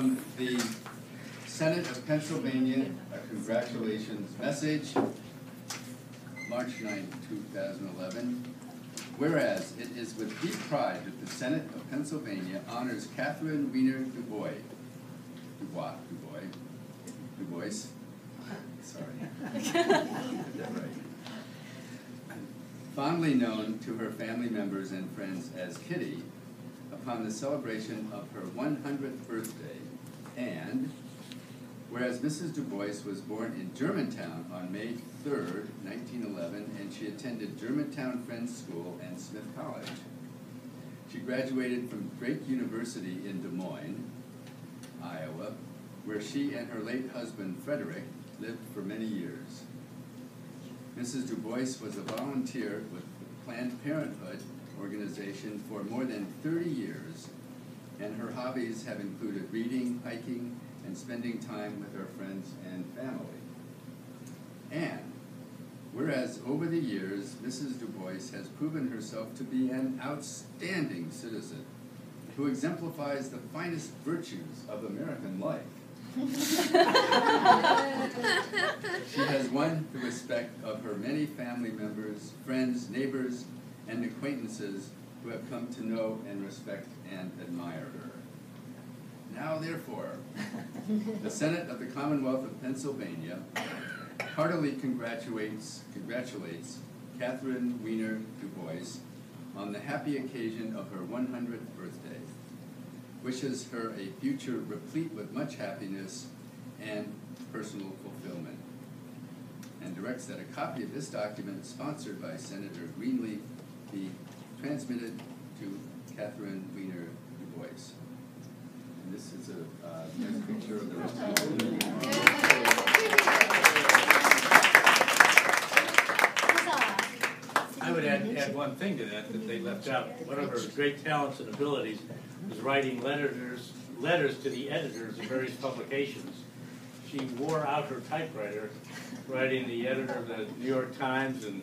From the Senate of Pennsylvania, a congratulations message, March 9, 2011. Whereas it is with deep pride that the Senate of Pennsylvania honors Catherine Weiner Du Bois, sorry, right. Fondly known to her family members and friends as Kitty, upon the celebration of her 100th birthday, and whereas Mrs. Du Bois was born in Germantown on May 3rd, 1911, and she attended Germantown Friends School and Smith College. She graduated from Drake University in Des Moines, Iowa, where she and her late husband, Frederick, lived for many years. Mrs. Du Bois was a volunteer with the Planned Parenthood organization for more than 30 years, and her hobbies have included reading, hiking, and spending time with her friends and family. And whereas over the years, Mrs. Du Bois has proven herself to be an outstanding citizen who exemplifies the finest virtues of American life. She has won the respect of her many family members, friends, neighbors, and acquaintances who have come to know and respect and admire her. Now, therefore, the Senate of the Commonwealth of Pennsylvania heartily congratulates Catherine Weiner Du Bois on the happy occasion of her 100th birthday, wishes her a future replete with much happiness and personal fulfillment, and directs that a copy of this document, sponsored by Senator Greenleaf, be transmitted to Catherine Weiner Du Bois. And this is a nice picture of the rest of the I would add one thing to that they left out. One of her great talents and abilities was writing letters to the editors of various publications. She wore out her typewriter writing the editor of the New York Times and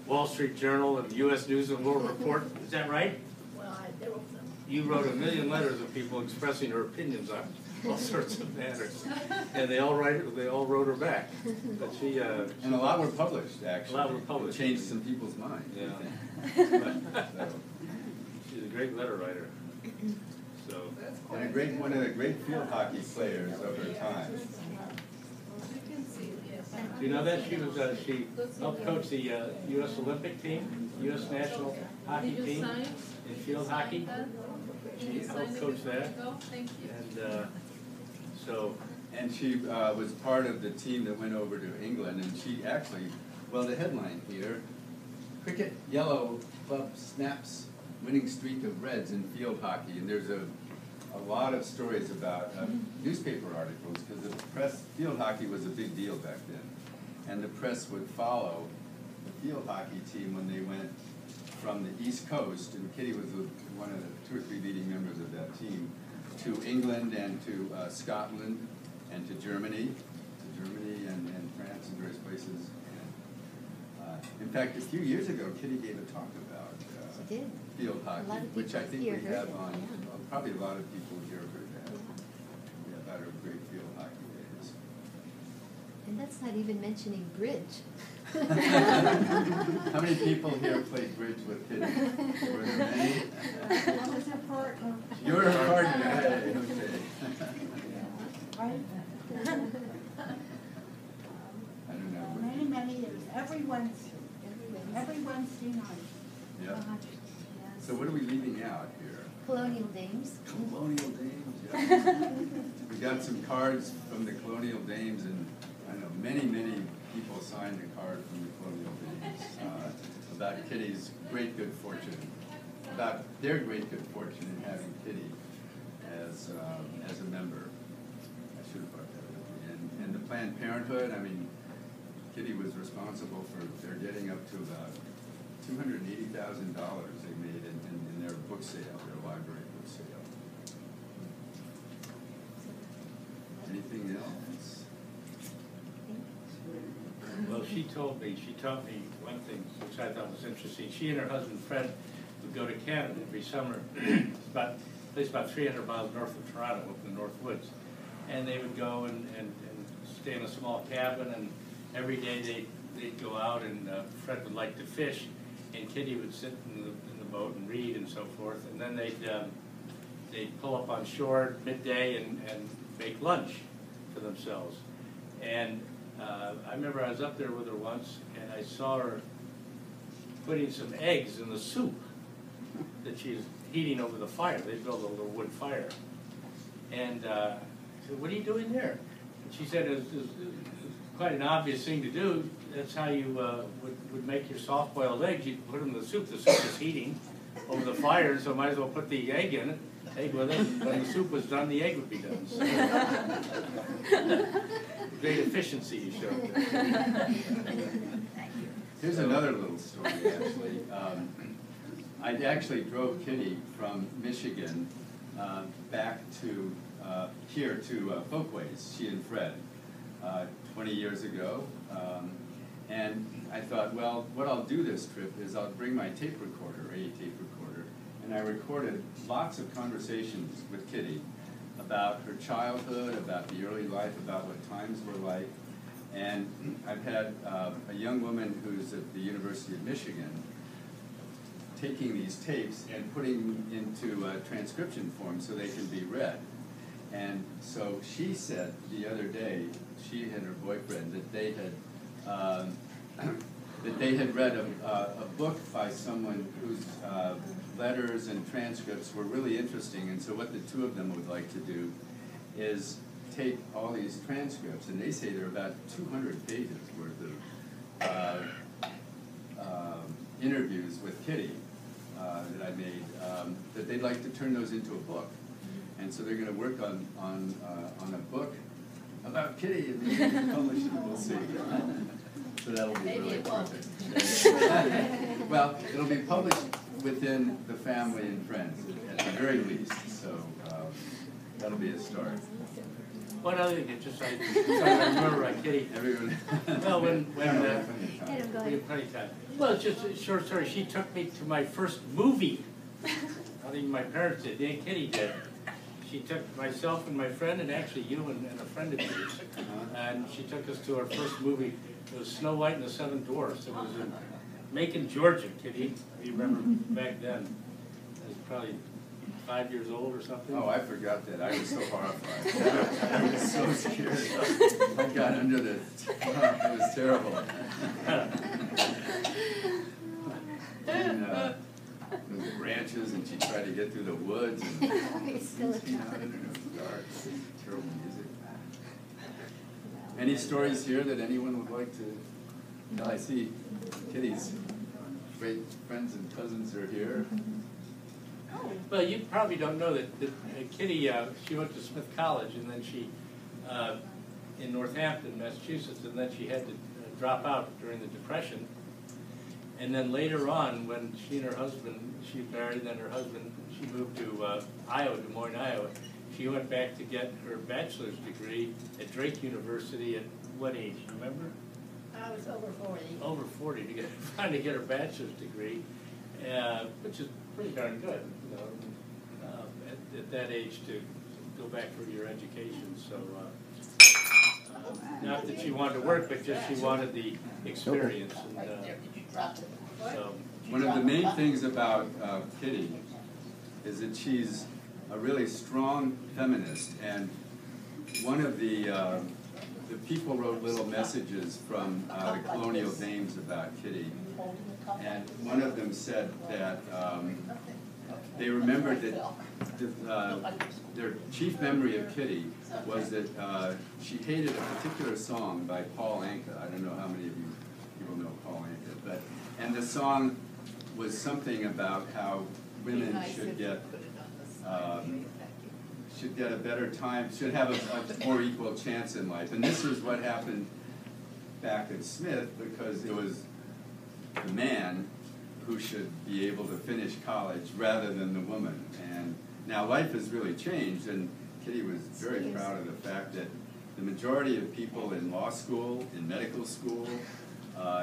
Wall Street Journal and U.S. News and World Report. Is that right? Well, I do them. You wrote a million letters of people expressing her opinions on all sorts of matters, and they all wrote her back. But she and a lot were published, actually. A lot were published. It changed some people's minds. Yeah. She's a great letter writer. So. And one of the great field hockey players of her time. Do you know that she helped coach the U.S. Olympic team, U.S. national hockey team in field hockey? She helped coach that. And she was part of the team that went over to England, and she actually, well, the headline here, Cricket Yellow Club snaps winning streak of Reds in field hockey, and there's a lot of stories about newspaper articles, because the press, field hockey was a big deal back then, and the press would follow the field hockey team when they went from the East Coast, and Kitty was one of the 2 or 3 leading members of that team, to England and to Scotland and to Germany and France and various places. And, in fact, a few years ago, Kitty gave a talk about field hockey, which I think we have on, probably a lot of people here heard that. Yeah, about her great field hockey days. And that's not even mentioning bridge. How many people here played bridge with Kitty? Were there many? I was her partner. You were her partner, hey, okay. I don't know. Many, many years. Every Wednesday night. Yeah. So what are we leaving out here? Colonial Dames. Colonial Dames, yeah. We got some cards from the Colonial Dames, and I know many, many people signed a card from the Colonial Dames about Kitty's great good fortune, about their great good fortune in having Kitty as a member. I should have brought that with me. And the Planned Parenthood, I mean, Kitty was responsible for their getting up to about $280,000 they made in their book sale, their library book sale. Anything else? Well, she taught me one thing which I thought was interesting. She and her husband Fred would go to Canada every summer, about place about 300 miles north of Toronto, up in the North Woods. And they would go and stay in a small cabin, and every day they'd go out, and Fred would like to fish, and Kitty would sit in the boat and read and so forth. And then they'd pull up on shore midday and make lunch for themselves. And I remember I was up there with her once, and I saw her putting some eggs in the soup that she was heating over the fire. They built a little wood fire. And I said, "What are you doing there?" And she said, "It's quite an obvious thing to do. That's how you would make your soft-boiled eggs. You put them in the soup. The soup is heating over the fire, so might as well put the egg in it. Egg with it. When the soup was done, the egg would be done." So, great efficiency you showed there. Here's another little story, actually. I actually drove Kitty from Michigan back to here to Folkways, she and Fred, 20 years ago. And I thought, well, what I'll do this trip is I'll bring my tape recorder, a tape recorder, and I recorded lots of conversations with Kitty about her childhood, about the early life, about what times were like. And I've had a young woman who's at the University of Michigan taking these tapes and putting them into transcription form so they can be read. And so she said the other day, she and her boyfriend, that they had read a book by someone whose letters and transcripts were really interesting. And so what the two of them would like to do is take all these transcripts, and they say they're about 200 pages worth of interviews with Kitty that I made, that they'd like to turn those into a book. And so they're going to work on a book about Kitty and maybe publish it, we'll see. So that'll be really perfect. Well, it'll be published within the family and friends at the very least, so that'll be a start. One other thing, I remember right, Kitty. Everyone. Well, when Go ahead. we had plenty of time. Well, it's just a short story. She took me to my first movie. Not even my parents did. Aunt Kitty did. She took myself and my friend, and actually you and a friend of yours, and she took us to our first movie. It was Snow White and the Seven Dwarfs. It was in Macon, Georgia, Kitty. You remember back then? I was probably 5 years old or something. Oh, I forgot that. I was so horrified. I was so scared. I got under the. It was terrible. And, those branches, and she tried to get through the woods, and It's still a you know, I don't know, it was dark. Terrible music. Any stories here that anyone would like to? No, I see Kitty's great friends and cousins are here. Well, you probably don't know that Kitty, she went to Smith College, and then she, in Northampton, Massachusetts, and then she had to drop out during the Depression. And then later on, when she and her husband, she married, and then her husband, she moved to Iowa, Des Moines, Iowa. She went back to get her bachelor's degree at Drake University at what age, you remember? I was over 40. Over 40 to finally get her bachelor's degree, which is pretty darn good, you know, at that age to go back for your education. So, not that she wanted to work, but just she wanted the experience. And, so, One of the main things about Kitty is that she's a really strong feminist, and one of the people wrote little messages from the colonial dames about Kitty, and one of them said that they remembered that their chief memory of Kitty was that she hated a particular song by Paul Anka. I don't know how many of you people know Paul Anka, and the song was something about how women should get a better time, should have a more equal chance in life. And this is what happened back at Smith, because it was the man who should be able to finish college rather than the woman. And now life has really changed, and Kitty was very proud of the fact that the majority of people in law school, in medical school,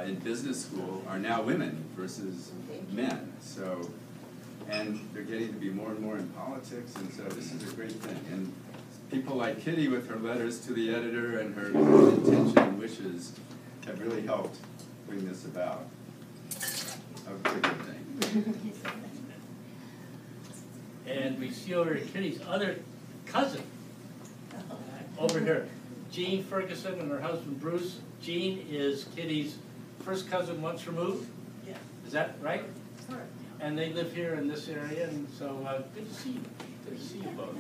in business school are now women versus men. So, and they're getting to be more and more in politics, and so this is a great thing. And people like Kitty with her letters to the editor and her intention and wishes have really helped bring this about. A good thing. And we see over Kitty's other cousin over here, Jean Ferguson and her husband Bruce. Jean is Kitty's first cousin once removed. Yeah. Is that right? Correct. And they live here in this area, and so good to see you. Good to see you both.